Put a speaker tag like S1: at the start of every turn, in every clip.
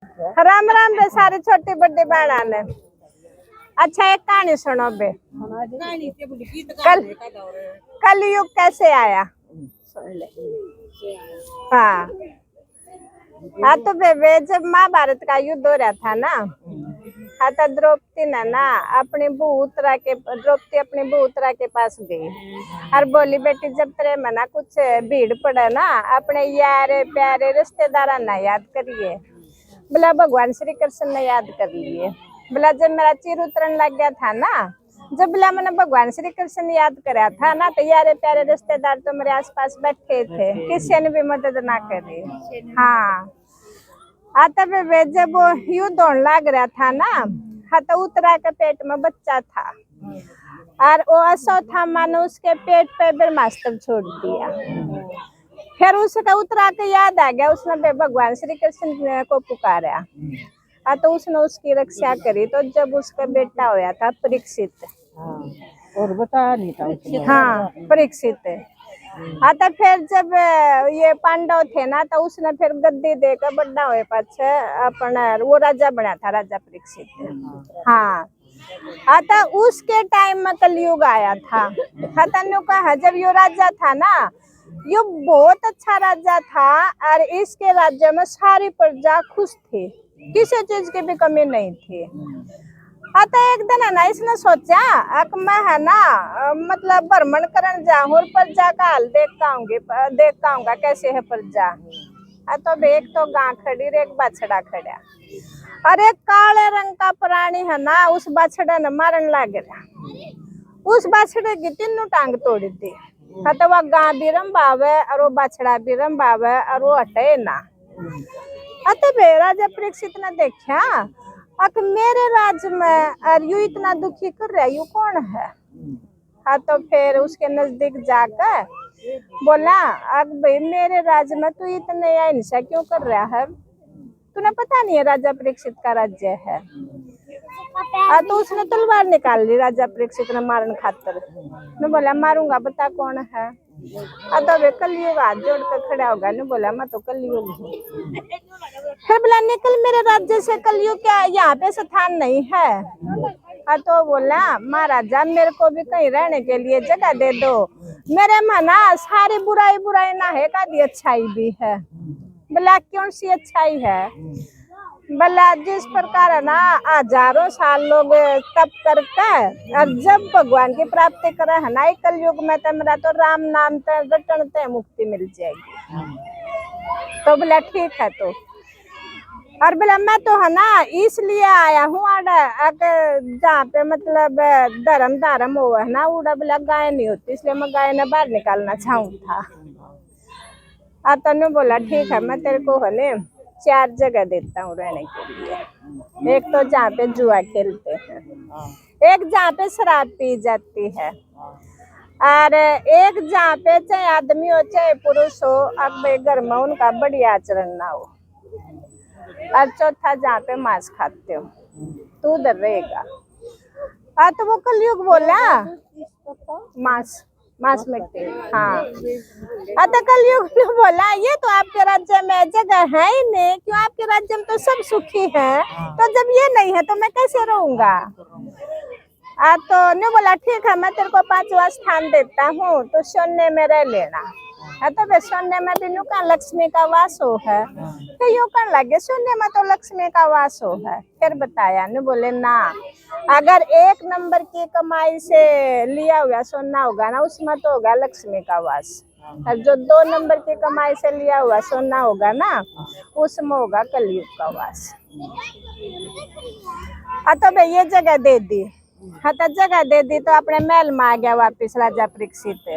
S1: राम राम बे सारी छोटी बड़ी बहना ने। अच्छा एक कहानी सुनो बे। कलयुग कैसे आया। हाँ हाँ तो बे जब महाभारत का युद्ध हो रहा था ना, हाँ तो द्रौपदी ने ना अपनी बहू उत्तरा के द्रौपदी अपनी बहू उत्तरा के पास गई और बोली बेटी जब तेरे मना कुछ भीड़ पड़े ना अपने यार प्यारे रिश्तेदार ना याद करिए। बोला भगवान श्री कृष्ण ने याद कर लिए। बोला जब मेरा चिर उतरन लग गया था ना, जब बोला मैंने भगवान श्री कृष्ण ने याद कराया था ना तो यारे प्यारे रिश्तेदार तो मेरे आसपास बैठे थे, किसी ने भी मदद ना करी। हाँ आता वे जब वो युद्ध होने लग रहा था ना, हाँ तो उत्तरा के पेट में बच्चा था और वो असो था मानो उसके पेट पे ब्रह्मास्त्र छोड़ दिया। फिर उसका उत्तरा के याद आ गया, उसने भगवान श्री कृष्ण को पुकारा। हाँ तो उसने उसकी रक्षा करी। तो जब उसका बेटा होया था परीक्षित,
S2: और बता नहीं था।
S1: हाँ परीक्षित। हाँ तो फिर जब ये पांडव थे ना तो उसने फिर गद्दी देकर बड़ा हुए पाछे अपना वो राजा बना था, राजा परीक्षित। हाँ हाँ तो उसके टाइम में कलयुग आया था। हाँ तो कहा जब यो राजा था ना, यो बहुत अच्छा राजा था और इसके राज्य में सारी प्रजा खुश थी, किसी चीज की भी कमी नहीं थी। हाँ तो एक दिन है ना इसने सोचा अब मैं है ना मतलब भ्रमण करन जाऊं और प्रजा का हाल देख आऊंगा कैसे है प्रजा। हाँ तो एक तो गां खड़ी और एक बाछड़ा खड़ा और एक काले रंग का प्राणी है ना उस बाछड़ा ने मारन लग रहा। उस बाछड़े की तीनों टांग तोड़ दी। हाँ तो वह गां भी रंबावे और वो बाछड़ा भी रंबावे और वो हटे ना। हाँ तो राजा परीक्षित ने देखा अक मेरे राज्य में और यू इतना दुखी कर रहा है, यू कौन है। हाँ तो फिर उसके नजदीक जाकर बोला अब भाई मेरे राज्य में तू इतने हिंसा क्यों कर रहा है, तूने पता नहीं है राजा परीक्षित का राज्य है। हाँ तो उसने तलवार निकाल ली राजा परीक्षित ने मारन खातर। ने बोला मारूंगा बता कौन है। हाँ तो वे कलयुग हाथ जोड़ कर खड़ा होगा ने बोला मैं तो कलयुग हूँ। फिर बोला निकल मेरे राज्य से, कलयुग क्या यहाँ पे स्थान नहीं है। हाँ तो बोला महाराजा मेरे को भी कहीं रहने के लिए जगह दे दो, मेरे मना सारी बुराई बुराई ना है का दी अच्छाई भी है। बोला कौन सी अच्छाई है। बोला जिस प्रकार है ना हजारों साल लोग तप करके और जब भगवान की प्राप्ति करे है ना कलयुग में तो मेरा तो राम नाम ते रटन ते मुक्ति मिल जाएगी। तो बोला ठीक है। तो और बोला मैं तो है ना इसलिए आया हूँ जहाँ पे मतलब धर्म धारम हो है ना उड़ा बोला गाय नहीं होती इसलिए मैं गाय ने बाहर निकालना चाहूँ था। तनु बोला ठीक है मैं तेरे को है ने 4 जगह देता हूँ रहने के लिए। एक तो जहाँ पे जुआ खेलते हैं, एक जहाँ पे शराब पी जाती है और एक जहाँ पे चाहे आदमी हो चाहे पुरुष हो अब घर में उनका बढ़िया आचरण ना हो, और चौथा जहाँ पे मांस खाते हो तू उधर रहेगा। तो वो कलयुग बोला मांस मांस मिट्टी। हाँ तो कलयुग ने बोला ये तो आपके राज्य में जगह है ही नहीं, क्यों आपके राज्य में तो सब सुखी है, तो जब ये नहीं है तो मैं कैसे रहूंगा। तो ने बोला ठीक है मैं तेरे को 5वां स्थान देता हूँ तो सोने में रह लेना। तो वे सोने में भी नु का लक्ष्मी का वास हो है, तो यूं कर लगे सोने में तो लक्ष्मी का वास हो है। फिर बताया ने बोले ना अगर 1 नंबर की कमाई से लिया हुआ सोना होगा ना उसमें तो होगा लक्ष्मी का वास, और जो 2 नंबर की कमाई से लिया हुआ सोना होगा ना उसमें होगा कलयुग का वास। तो भाई ये जगह दे दी। हाँ तो जगह दे दी तो अपने महल में आ गया वापिस राजा परीक्षित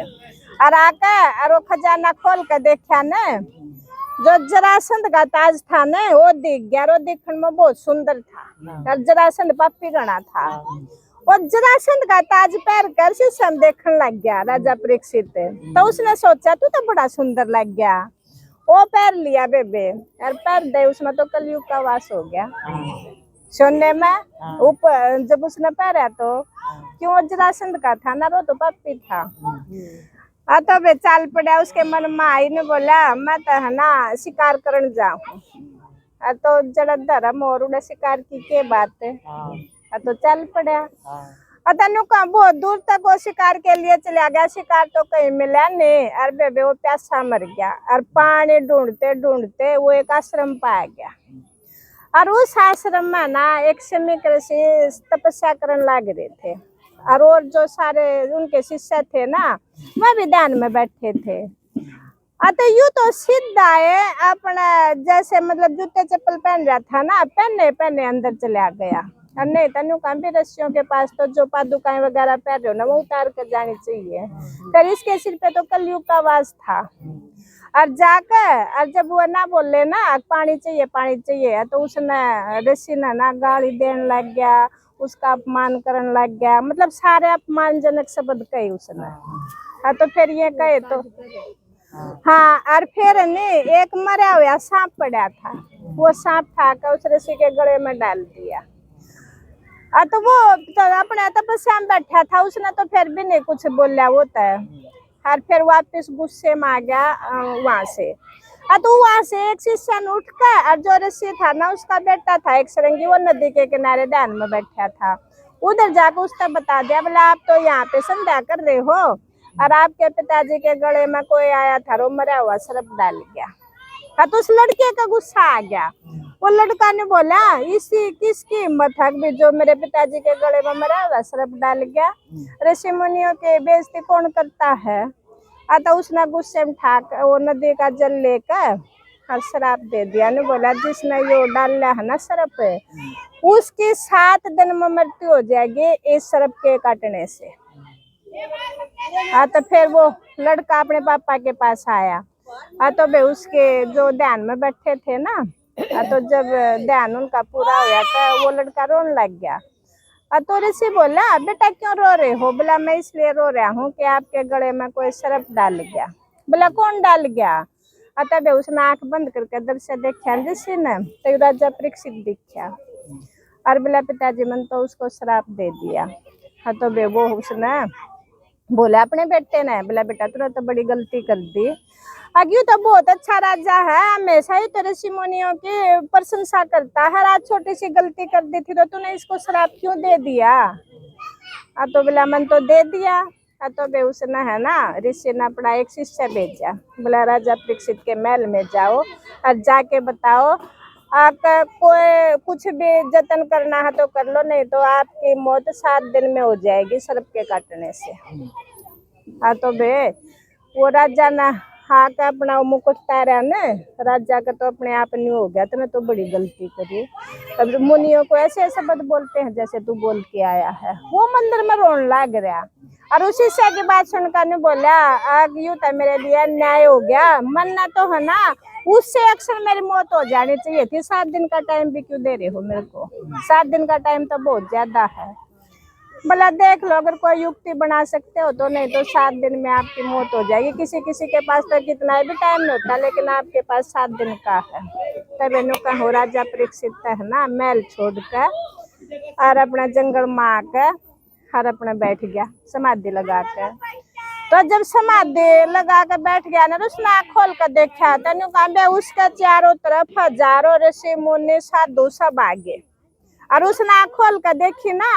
S1: और आके और वो खजाना खोल के देखा ने जो जरासंध का ताज था ने वो दिख गया। वो दिखने में बहुत सुंदर था और जरासंध पापी गणा था। वो जरासंध का ताज पैर कर शीशम देखने लग गया राजा परीक्षित। तो उसने सोचा तू तो बड़ा सुंदर लग गया, वो पैर लिया बेबे और पैर दे उसमें तो कलयुग का वास हो गया सोने में। ऊपर जब उसने पैरा तो क्यों जरासंध का था ना, वो तो पापी था। तो वे चाल पड़ा उसके मन में आई ने बोला मैं तो है ना शिकार करने जाऊं। तो जरा धर्म और उड़े शिकार की के बात है। तो चल पड़ा। तनु का बहुत दूर तक वो शिकार के लिए चला गया, शिकार तो कहीं मिला नहीं। और बेबे वो प्यासा मर गया और पानी ढूंढते ढूंढते वो एक आश्रम पाया गया। और उस आश्रम में ना एक श्रमिक ऋषि तपस्या करने लग रहे थे और जो सारे उनके शिष्य थे ना वह भी ध्यान में बैठे थे। तो यूं तो सीधा है अपना जैसे मतलब जूते चप्पल पहन रहा था ना, पहने पहने अंदर चला गया। और नहीं तनु का भी ऋषियों के पास तो जो पादुकाएं वगैरह पहन रहे हो ना वो उतार कर जानी चाहिए। फिर इसके सिर पे तो कलयुग का वास था। और जाकर और जब वो ना बोले ना पानी चाहिए तो उसने ऋषि ने ना गाली देने लग गया, उसका अपमान करने लग गया, मतलब सारे अपमानजनक शब्द कहे उसने। तो फिर ये कहे तो हाँ। और फिर ने एक मरा हुआ सांप पड़ा था, वो सांप उठाकर उस ऋषि के गले में डाल दिया। तो वो तो अपने तपस्या में बैठा था, उसने तो फिर भी नहीं कुछ बोला होता है। और फिर वापस गुस्से में आ गया वहां से। तो वहां से एक शिष्य ने उठकर और जो ऋषि था ना उसका बेटा था एक सरंगी, वो नदी के किनारे ध्यान में बैठा था। उधर जाकर उसने बता दिया बोला आप तो यहाँ पे संध्या कर रहे हो और आपके पिताजी के गले में कोई आया था रो मरा हुआ सर्प डाल गया। तो उस लड़के का गुस्सा आ गया। वो लड़का ने बोला इसी किसकी हिम्मत है भी जो मेरे पिताजी के गले में मरा हुआ सर्प डाल गया, ऋषि मुनियों के बेइज्जती कौन करता है। तो उसने गुस्से में ठाक वो नदी का जल लेकर और शराब दे दिया। ने बोला जिसने यो डाला है ना सर्प उसकी 7 दिन में मृत्यु हो जाएगी इस सर्प के काटने से। तो फिर वो लड़का अपने पापा के पास आया। तो वे उसके जो ध्यान में बैठे थे ना, तो जब ध्यान उनका पूरा हो गया तो वो लड़का रोने लग गया। तो ऋषि बोला बेटा क्यों रो रहे हो। बोला मैं इसलिए रो रहा हूँ कि आपके गले में कोई सर्प डाल गया। बोला कौन डाल गया। तब उसने आंख बंद करके दृश्य देखा ऋषि ने, तो राजा परीक्षित दिखा। और बोला पिताजी मैंने तो उसको श्राप दे दिया। तो वे वो उसने बोला अपने बेटे ने, बोला बेटा तूने तो बड़ी गलती कर दी। अग्यू तो बहुत अच्छा राजा है, हमेशा ही तो ऋषि मुनियों की प्रशंसा करता है। आज छोटी सी गलती कर दी थी तो तूने इसको श्राप क्यों दे दिया। तो बोला मन तो दे दिया। तो वे उसने है ना ऋषि ने अपना एक शिष्य भेजा, बोला राजा परीक्षित के महल में जाओ और जाके बताओ आप कोई कुछ भी जतन करना है तो कर लो, नहीं तो आपकी मौत 7 दिन में हो जाएगी सर्प के काटने से। तो बे वो राजा ना हाँ का अपना मुकुट तारा ने राजा का तो अपने आप नहीं हो गया, तुमने तो बड़ी गलती करी। तब मुनियों को ऐसे शब्द बोलते हैं जैसे तू बोल के आया है। वो मंदिर में रोने लग रहा और उसी से की बात सुनकर ने बोला आग यूं था मेरे लिए अन्याय हो गया, मरना तो है ना उससे अक्सर मेरी मौत हो जानी चाहिए थी। 7 दिन का टाइम भी क्यों दे रहे हो मेरे को, 7 दिन का टाइम तो बहुत ज्यादा है। बोला देख लो अगर कोई युक्ति बना सकते हो तो, नहीं तो 7 दिन में आपकी मौत हो जाएगी। किसी किसी के पास तो कितना भी टाइम नहीं होता लेकिन आपके पास 7 दिन का है। तब इन्हों का हो राजा परीक्षित है ना महल छोड़ कर और अपना जंगल में आकर और अपना बैठ गया समाधि लगा कर। तो जब समाधि लगा कर बैठ गया ना तो उसने आँख खोल कर देखा तो उसके चारों तरफ हजारों ऋषि मुनि साधु सब आगे। और उसने आँख खोल कर देखी ना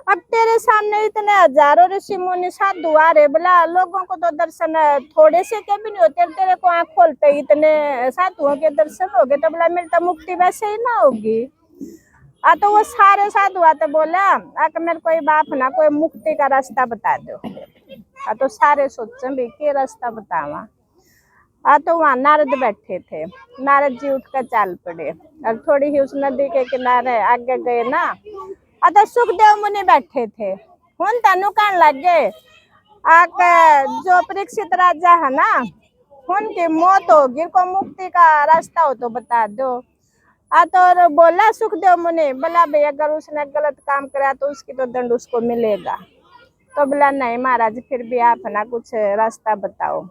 S1: अब तेरे सामने इतने हजारों ऋषि मुनि साधु आ रहे। बोला लोगों को तो दर्शन थोड़े से के भी नहीं होते, तेरे को आँख खोलते इतने साधुओं के दर्शन हो गए। तो बोला मेरी तो मुक्ति वैसे ही ना होगी। तो वो सारे साधु आते बोला आके मेरे कोई बाप ना कोई मुक्ति का रास्ता बता दो। तो सारे सोचे भी के रास्ता बतावा। तो वहाँ नारद बैठे थे, नारद जी उठकर चाल पड़े और थोड़ी ही उस नदी के किनारे आगे गए ना। तो सुखदेव मुनि बैठे थे, हुन तनु कहने लग गए आके जो परीक्षित राजा है ना उनकी मौत होगी, को मुक्ति का रास्ता हो तो बता दो। तो बोला सुखदेव मुनि बोला भाई अगर उसने गलत काम करा तो उसकी तो दंड उसको मिलेगा। तो बोला नहीं महाराज फिर भी आप ना कुछ रास्ता बताओ।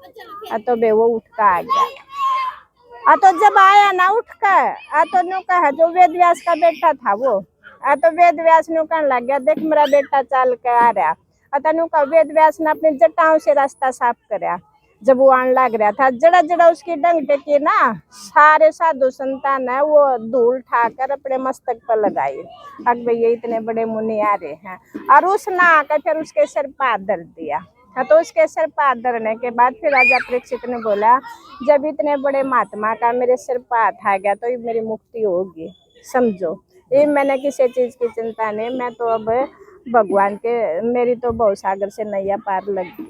S1: तो बे वो उठ कर आ गया। तो जब आया ना उठ कर तो नु कहा जो वेद व्यास का बेटा था वो। तो वेद व्यास नु कहने लग गया देख मेरा बेटा चल के आ रहा। तो नु का वेद व्यास ने अपनी जटाओं से रास्ता साफ कराया। जब वो आने लग रहा था, जड़ा जड़ा उसकी डंग टेकी ना, सारे साधु संतान है वो धूल ठाकर अपने मस्तक पर लगाई। अब भैया इतने बड़े मुनि आ रहे हैं, और उसने आकर फिर उसके सिर पर हाथ धर दिया। हाँ, तो उसके सिर पर हाथ धरने के बाद फिर राजा परीक्षित ने बोला, जब इतने बड़े महात्मा का मेरे सिर पर हाथ आ गया तो ये मेरी मुक्ति होगी, समझो। ये मैंने किसी चीज की चिंता नहीं, मैं तो अब भगवान के, मेरी तो भवसागर से नैया पार लग गई।